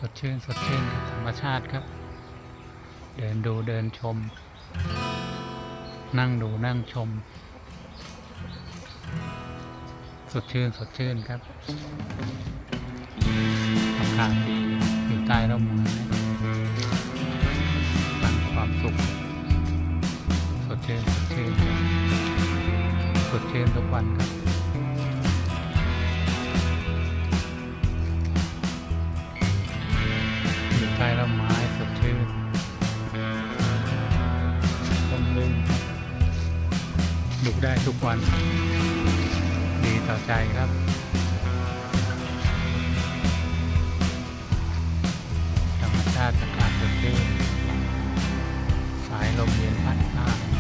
สดชื่นกับธรรมชาติครับเดินดูเดินชมนั่งดูนั่งชมสดชื่นครับอากาศดีอยู่ใต้ร่มไม้สร้างความสุขสดชื่นทุกวันครับอยู่ใต้ร่มไม้สดชื่นร่มรื่นดูได้ทุกวันดีต่อใจครับธรรมชาติอากาศสดชื่นสายลมเย็นพัดผ่าน